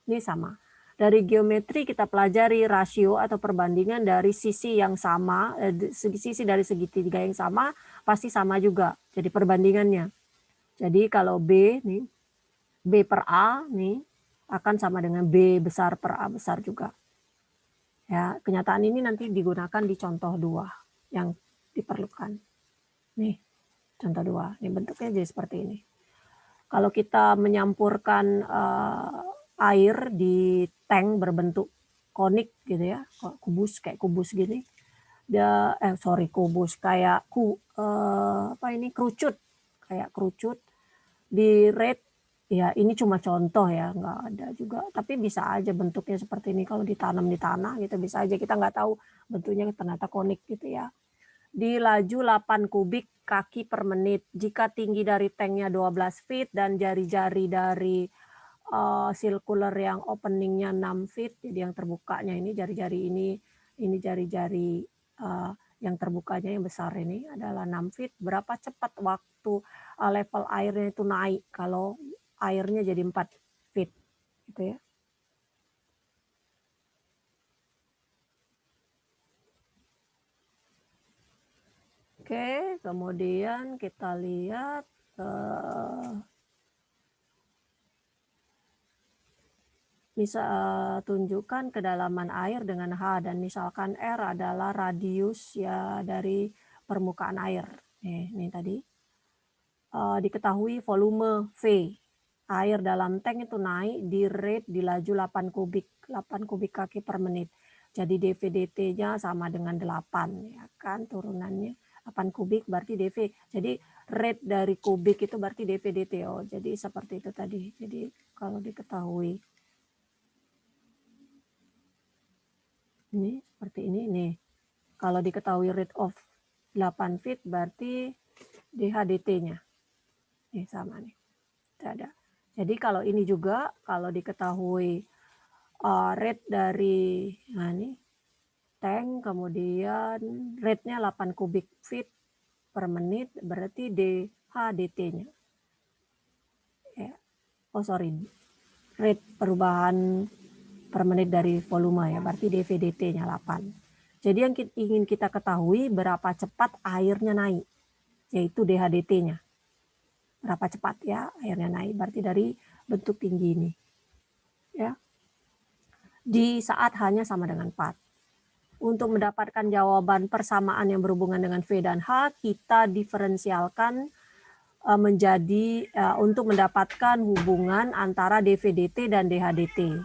Ini sama. Dari geometri kita pelajari rasio atau perbandingan dari sisi yang sama, sisi dari segitiga yang sama pasti sama juga. Jadi perbandingannya. Jadi kalau B nih, B per A nih akan sama dengan B besar per A besar juga. Ya, kenyataan ini nanti digunakan di contoh 2 yang diperlukan. Nih, contoh 2. Ini bentuknya jadi seperti ini. Kalau kita menyampurkan air di tank berbentuk konik gitu ya, kubus kayak kubus gini. Kubus kayak kerucut, kayak kerucut di rate ya, ini cuma contoh ya, nggak ada juga, tapi bisa aja bentuknya seperti ini kalau ditanam di tanah gitu, bisa aja, kita nggak tahu bentuknya ternyata konik gitu ya. Di laju 8 kubik kaki per menit, jika tinggi dari tanknya 12 feet dan jari-jari dari circular yang openingnya 6 feet, jadi yang terbukanya ini jari-jari ini jari-jari yang terbukanya yang besar ini adalah 6 feet. Berapa cepat waktu level airnya itu naik kalau airnya jadi 4 feet gitu ya. Oke, kemudian kita lihat bisa tunjukkan kedalaman air dengan H, dan misalkan R adalah radius ya dari permukaan air. Ini tadi diketahui volume V air dalam tank itu naik di rate di laju 8 kubik kaki per menit. Jadi dV/dt-nya sama dengan 8 ya kan, turunannya 8 kubik berarti dV. Jadi rate dari kubik itu berarti dV/dt. Oh, jadi seperti itu tadi. Jadi kalau diketahui ini seperti ini nih. Kalau diketahui rate of 8 feet berarti dH/dt-nya. Nih sama nih. Ada. Jadi kalau ini juga kalau diketahui rate dari ini tank, kemudian rate-nya 8 kubik feet per menit, berarti dH/dt-nya. Ya. Rate perubahan per menit dari volume ya, berarti dV/dt-nya 8. Jadi yang ingin kita ketahui berapa cepat airnya naik, yaitu dH/dt-nya. Berapa cepat ya airnya naik, berarti dari bentuk tinggi ini. Ya. Di saat hanya sama dengan 4. Untuk mendapatkan jawaban persamaan yang berhubungan dengan V dan H, kita diferensialkan menjadi untuk mendapatkan hubungan antara dV/dt dan dH/dt.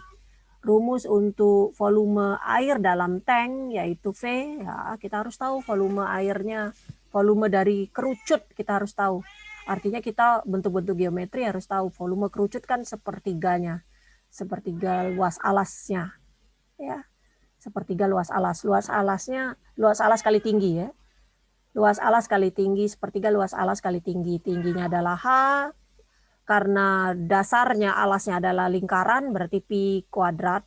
Rumus untuk volume air dalam tank yaitu V, ya kita harus tahu volume airnya, volume dari kerucut kita harus tahu. Artinya kita bentuk-bentuk geometri harus tahu volume kerucut kan sepertiga luas alasnya, ya sepertiga luas alas. Luas alas kali tinggi ya. Luas alas kali tinggi, sepertiga luas alas kali tinggi. Tingginya adalah H, karena dasarnya alasnya adalah lingkaran, berarti pi kuadrat,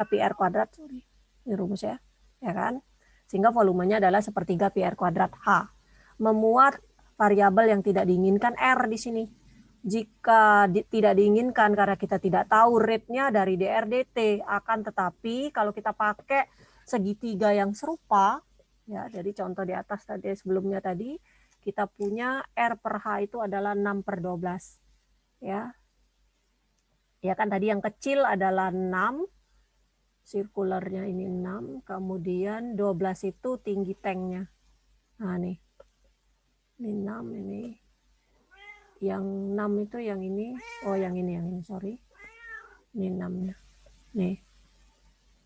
pi r kuadrat, sorry, ini rumus ya kan? Sehingga volumenya adalah sepertiga pi r kuadrat H. Memuat variabel yang tidak diinginkan R di sini. Jika tidak diinginkan karena kita tidak tahu rate-nya dari dR/dt, akan tetapi kalau kita pakai segitiga yang serupa, ya dari contoh di atas tadi sebelumnya tadi, kita punya R per H itu adalah 6/12. Ya. Ya kan tadi yang kecil adalah 6, sirkularnya ini 6, kemudian 12 itu tinggi tanknya. Nah nih. Ini 6 ini. yang 6 itu yang ini, oh yang ini sorry, ini 6 nih,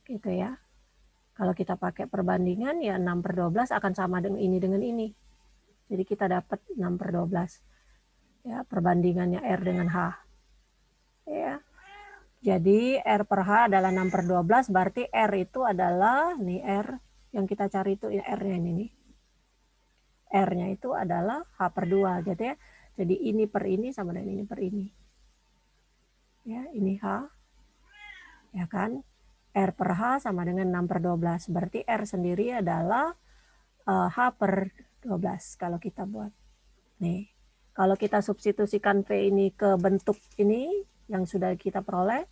gitu ya. Kalau kita pakai perbandingan ya 6/12 akan sama dengan ini. Jadi kita dapat 6/12 ya, perbandingannya R dengan H ya. Jadi R per H adalah 6/12, berarti R itu adalah nih R yang kita cari itu R-nya ini nih. R-nya itu adalah H per 2 gitu ya. Jadi ini per ini sama dengan ini per ini. Ya, ini H. Ya kan? R per H sama dengan 6/12. Berarti R sendiri adalah H per 12 kalau kita buat. Nih. Kalau kita substitusikan V ini ke bentuk ini yang sudah kita peroleh,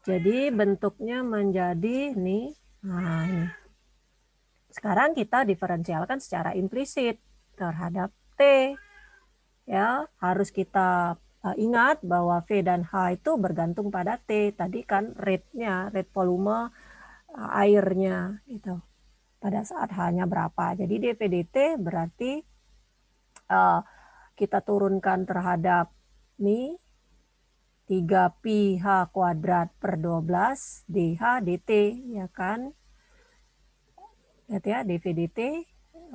jadi bentuknya menjadi nih. Nah, ini. Sekarang kita diferensialkan secara implisit terhadap T. Ya, harus kita ingat bahwa V dan H itu bergantung pada T. Tadi kan rate-nya, rate volume airnya gitu. Pada saat H-nya berapa. Jadi dV/dt berarti kita turunkan terhadap nih 3pi H kuadrat per 12 dH dt ya kan. Lihat ya dV/dt.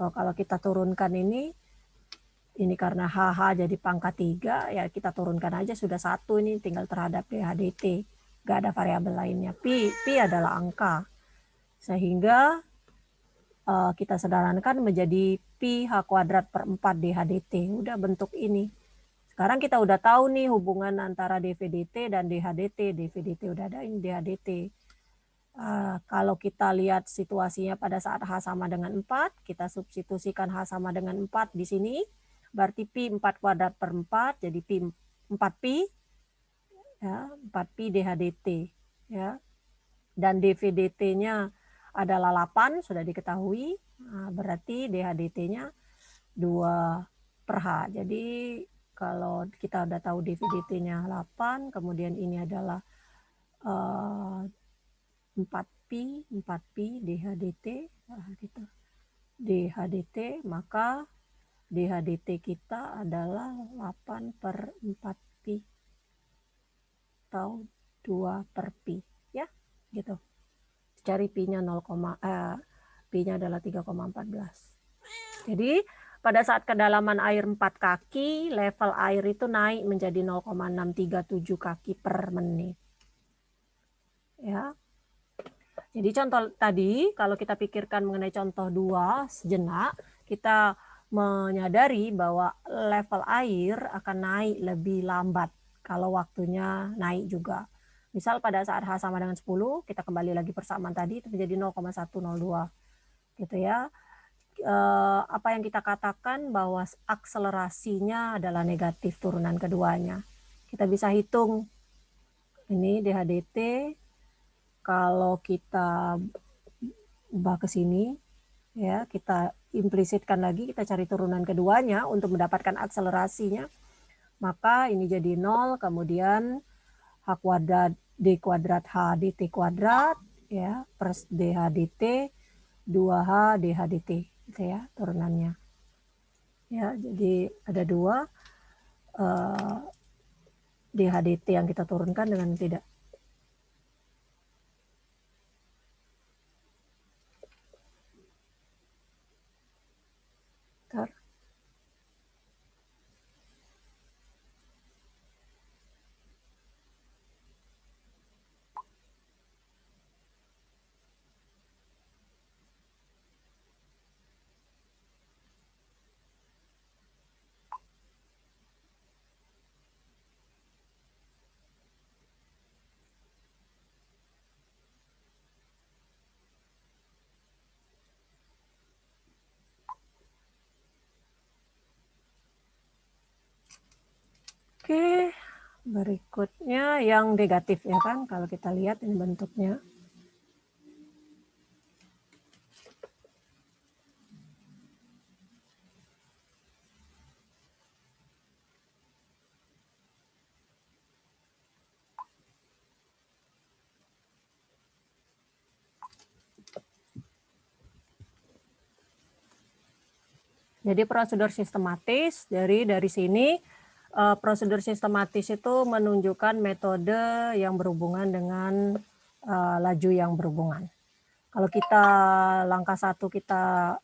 Oh, kalau kita turunkan ini karena HH jadi pangkat 3 ya kita turunkan aja sudah 1 ini tinggal terhadap dH dt. Gak ada variabel lainnya. Pi adalah angka. Sehingga kita sederhanakan menjadi pi H kuadrat per 4 dH dt. Udah bentuk ini. Sekarang kita udah tahu nih hubungan antara dV/dt dan dH dt. dV/dt udah ada, ini dH dt. Kalau kita lihat situasinya pada saat H sama dengan 4, kita substitusikan H sama dengan 4 di sini. Berarti pi 4 kuadrat per 4, jadi pi 4pi. Ya, 4pi dH dt. Ya. Dan dV/dt-nya adalah 8, sudah diketahui. Nah, berarti dH dt-nya 2 per H. Jadi kalau kita udah tahu dV/dt-nya 8, kemudian ini adalah 4pi dH dt, gitu. dH dt, maka dH dt kita adalah 8 per 4pi atau 2 per pi, ya, gitu. Cari pi-nya pi-nya adalah 3,14. Jadi pada saat kedalaman air 4 kaki, level air itu naik menjadi 0,637 kaki per menit. Ya. Jadi contoh tadi, kalau kita pikirkan mengenai contoh 2 sejenak, kita menyadari bahwa level air akan naik lebih lambat kalau waktunya naik juga. Misal pada saat H sama dengan 10, kita kembali lagi persamaan tadi, itu menjadi 0,102. Gitu ya. Apa yang kita katakan bahwa akselerasinya adalah negatif turunan keduanya. Kita bisa hitung ini dH dt, kalau kita ubah ke sini, ya kita implisitkan lagi, kita cari turunan keduanya untuk mendapatkan akselerasinya, maka ini jadi 0, kemudian H kuadrat D kuadrat H dt kuadrat, ya, per dH dt, 2H dH dt. Gitu ya turunannya. Ya, jadi ada 2 dH dt yang kita turunkan dengan tidak. Bentar. Oke, berikutnya yang negatif ya kan, kalau kita lihat ini bentuknya. Jadi prosedur sistematis dari sini prosedur sistematis itu menunjukkan metode yang berhubungan dengan laju yang berhubungan. Kalau kita langkah 1 kita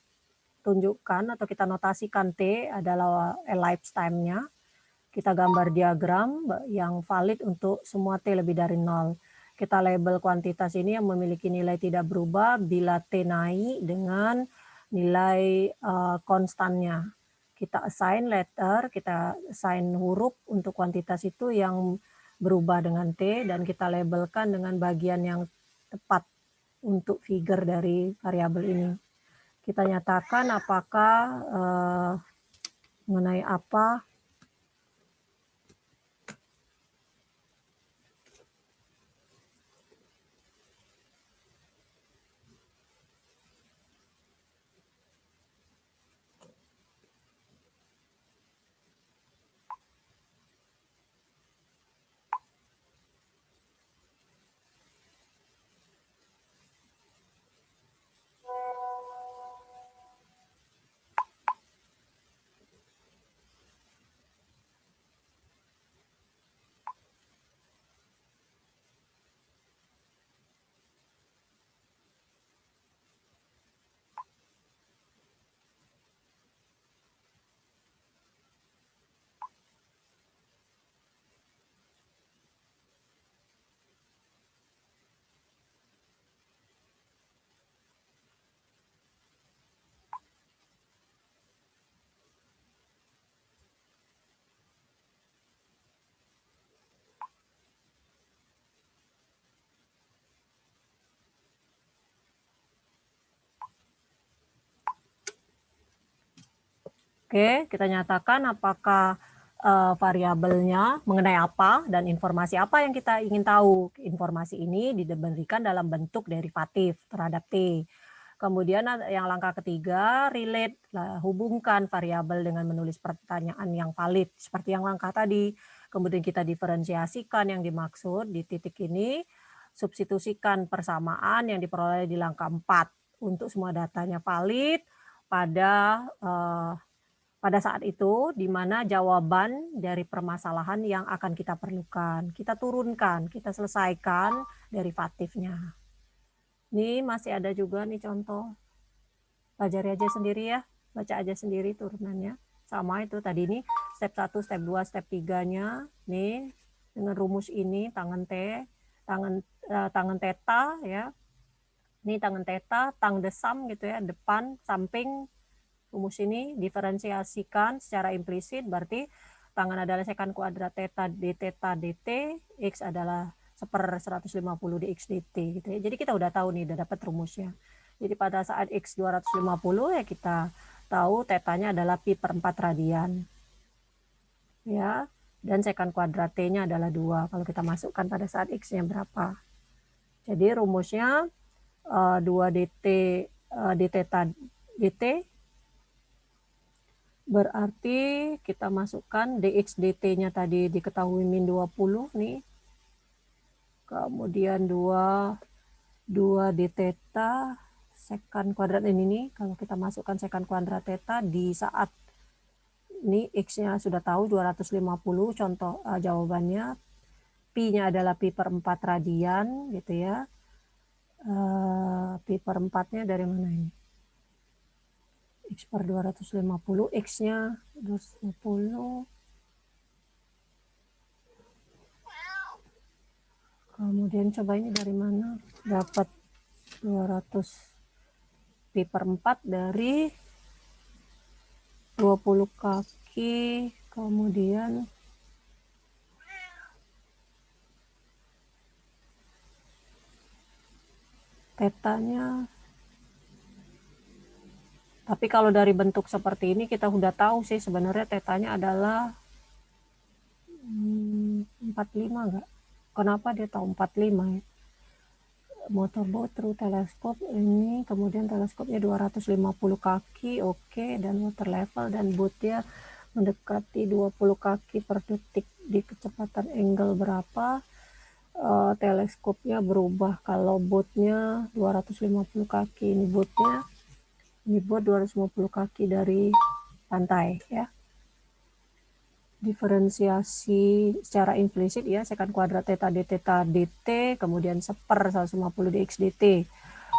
tunjukkan atau kita notasikan T adalah elapsed time-nya. Kita gambar diagram yang valid untuk semua T lebih dari 0. Kita label kuantitas ini yang memiliki nilai tidak berubah bila T naik dengan nilai konstannya. Kita assign letter, kita assign huruf untuk kuantitas itu yang berubah dengan T, dan kita labelkan dengan bagian yang tepat untuk figure dari variabel ini. Kita nyatakan apakah mengenai apa. Oke, kita nyatakan apakah variabelnya mengenai apa dan informasi apa yang kita ingin tahu. Informasi ini diberikan dalam bentuk derivatif terhadap T. Kemudian yang langkah ketiga, relate, hubungkan variabel dengan menulis pertanyaan yang valid, seperti yang langkah tadi. Kemudian kita diferensiasikan yang dimaksud di titik ini, substitusikan persamaan yang diperoleh di langkah 4 untuk semua datanya valid pada saat itu, di mana jawaban dari permasalahan yang akan kita perlukan. Kita turunkan, kita selesaikan derivatifnya. Ini masih ada juga nih contoh. Pelajari aja sendiri ya, baca aja sendiri turunannya. Sama itu tadi nih, step 1, step 2, step 3-nya. Nih, dengan rumus ini, tangan theta ya. Ini tangan theta, tang desam gitu ya, depan, samping, rumus ini diferensiasikan secara implisit, berarti tangan adalah secant kuadrat theta dt, x adalah 1/150 dx dt gitu ya. Jadi kita udah tahu nih, udah dapat rumusnya. Jadi pada saat x 250 ya kita tahu tetanya adalah pi/4 radian. Ya, dan secant kuadrat t-nya adalah 2 kalau kita masukkan pada saat x-nya berapa. Jadi rumusnya 2 dt d theta dt berarti kita masukkan dx dt-nya tadi diketahui min 20 nih. Kemudian 2 d theta secant kuadrat ini nih, kalau kita masukkan secant kuadrat theta di saat ini x-nya sudah tahu 250, contoh jawabannya pi-nya adalah pi/4 radian gitu ya. Pi/4-nya dari mana ini? X/250, X-nya 250. Kemudian coba ini dari mana? Dapat 200 pi/4 dari 20 kaki. Kemudian tetanya. Tapi kalau dari bentuk seperti ini kita udah tahu sih sebenarnya tetanya adalah 45 enggak? Kenapa dia tahu 45 ya? Motorboat through teleskop ini, kemudian teleskopnya 250 kaki, oke, dan water level, dan boatnya mendekati 20 kaki per detik di kecepatan angle berapa. Teleskopnya berubah, kalau boatnya 250 kaki, ini boat 250 kaki dari pantai ya. diferensiasi secara implisit ya, sekant kuadrat theta d theta dt, kemudian 1/150 dx dt.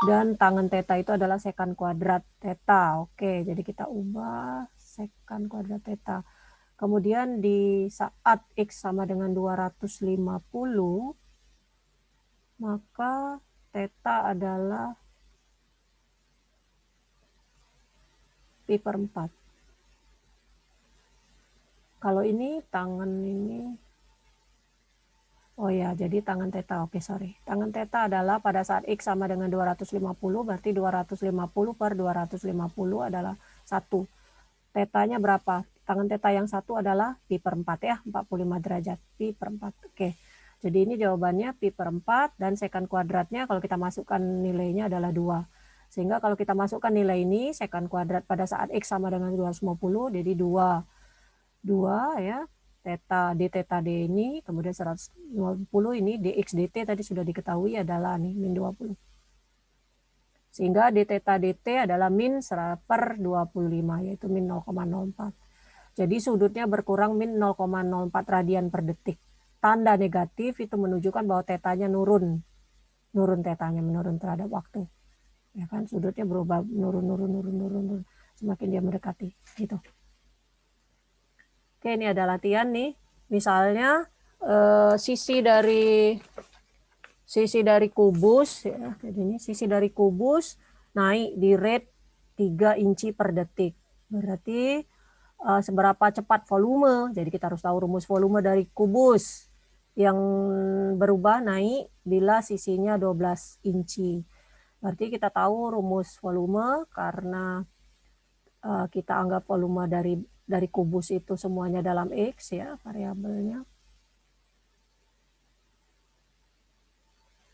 Dan tangen theta itu adalah sekant kuadrat theta. Oke, jadi kita ubah sekant kuadrat theta. Kemudian di saat X sama dengan 250, maka theta adalah pi per 4. Kalau ini tangen ini, oh ya, jadi tangen theta, oke sorry. Tangen theta adalah pada saat X sama dengan 250, berarti 250 per 250 adalah 1. Tetanya berapa? Tangen theta yang 1 adalah pi per 4 ya, 45 derajat, pi per 4. Oke, jadi ini jawabannya pi per 4, dan sekant kuadratnya kalau kita masukkan nilainya adalah 2. Sehingga kalau kita masukkan nilai ini, sekant kuadrat pada saat X sama dengan 250, jadi 2 ya, theta d theta d ini, kemudian 150 ini dx dt tadi sudah diketahui adalah nih min 20. Sehingga d theta dt adalah min 1/25, yaitu min 0,04. Jadi sudutnya berkurang min 0,04 radian per detik. Tanda negatif itu menunjukkan bahwa tetanya menurun tetanya, menurun terhadap waktu. Ya kan, sudutnya berubah menurun, semakin dia mendekati gitu. Oke, ini ada latihan nih. Misalnya sisi dari kubus ya, jadi ini sisi dari kubus naik di rate 3 inci per detik. Berarti seberapa cepat volume. Jadi kita harus tahu rumus volume dari kubus yang berubah naik bila sisinya 12 inci. Berarti kita tahu rumus volume karena kita anggap volume dari kubus itu semuanya dalam X ya, variabelnya.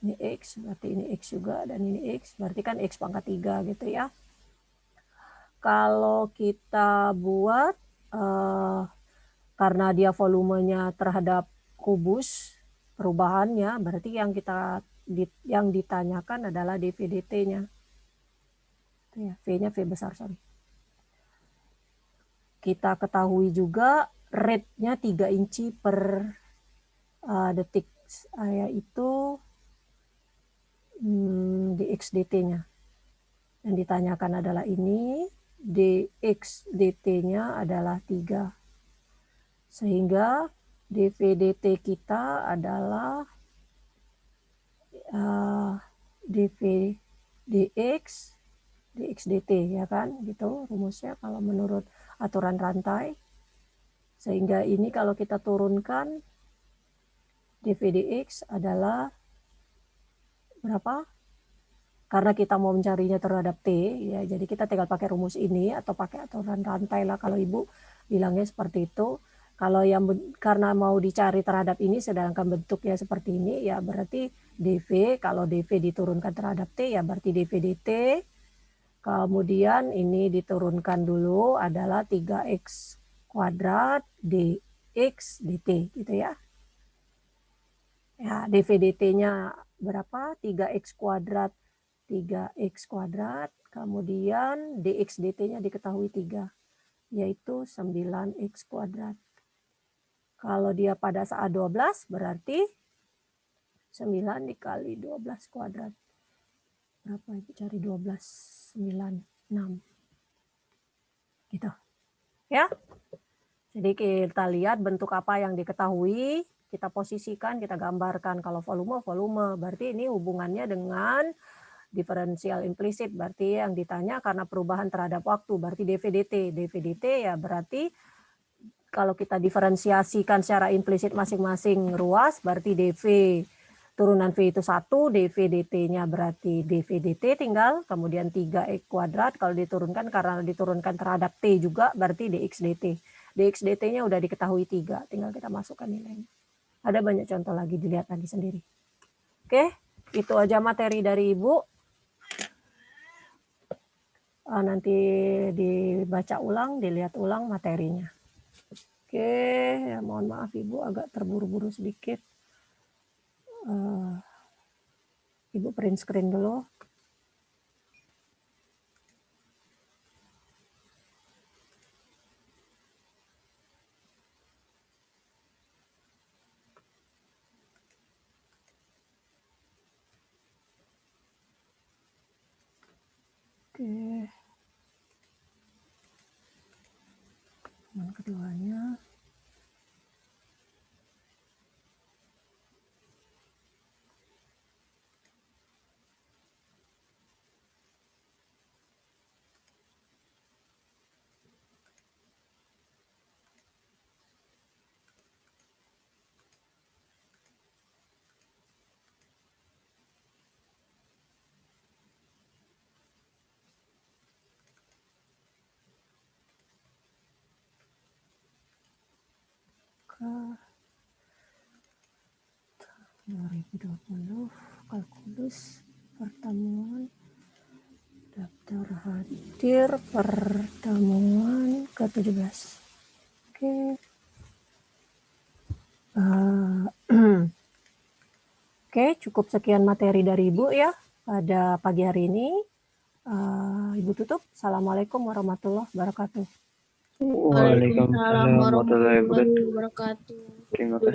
Ini X, berarti ini X juga, dan ini X, berarti kan X pangkat 3 gitu ya. Kalau kita buat, karena dia volumenya terhadap kubus, perubahannya, berarti yang ditanyakan adalah dV/dt-nya. Ya, V-nya V besar, sorry. Kita ketahui juga rate-nya 3 inci per detik, yaitu dx dt-nya. Yang ditanyakan adalah ini, dx dt-nya adalah 3. Sehingga dv dt kita adalah dv dx dt ya kan, gitu rumusnya kalau menurut aturan rantai. Sehingga ini kalau kita turunkan, dv dx adalah berapa? Karena kita mau mencarinya terhadap T, ya, jadi kita tinggal pakai rumus ini atau pakai aturan rantai lah kalau Ibu bilangnya seperti itu. Kalau yang karena mau dicari terhadap ini sedangkan bentuknya seperti ini, ya berarti dV, kalau dV diturunkan terhadap T, ya berarti dV dt. Kemudian ini diturunkan dulu adalah 3x kuadrat dx dt, gitu ya. Ya, dV dt-nya berapa? 3x kuadrat 3x kuadrat, kemudian dx dt-nya diketahui 3, yaitu 9x kuadrat. Kalau dia pada saat 12, berarti 9 dikali 12 kuadrat. Berapa itu? Cari 12, 9, 6. Gitu. Ya. Jadi kita lihat bentuk apa yang diketahui, kita posisikan, kita gambarkan. Kalau volume, berarti ini hubungannya dengan diferensial implisit, berarti yang ditanya karena perubahan terhadap waktu, berarti dV dt. dV dt ya berarti kalau kita diferensiasikan secara implisit masing-masing ruas, berarti dV turunan V itu 1, dV dt-nya berarti dV dt tinggal, kemudian 3x kuadrat, kalau diturunkan karena diturunkan terhadap T juga, berarti dx dt. dx dt-nya udah diketahui 3, tinggal kita masukkan nilainya. Ada banyak contoh lagi, dilihat lagi sendiri. Oke, itu aja materi dari Ibu. Nanti dibaca ulang, dilihat ulang materinya. Oke, ya mohon maaf Ibu agak terburu-buru sedikit. Ibu print screen dulu. Oke. Yang keduanya. Ke 2020 kalkulus pertemuan daftar hadir pertemuan ke-17. Oke. Oke, cukup sekian materi dari Ibu ya pada pagi hari ini. Ibu tutup. Assalamualaikum warahmatullahi wabarakatuh. Waalaikumsalam warahmatullahi wabarakatuh. Terima kasih.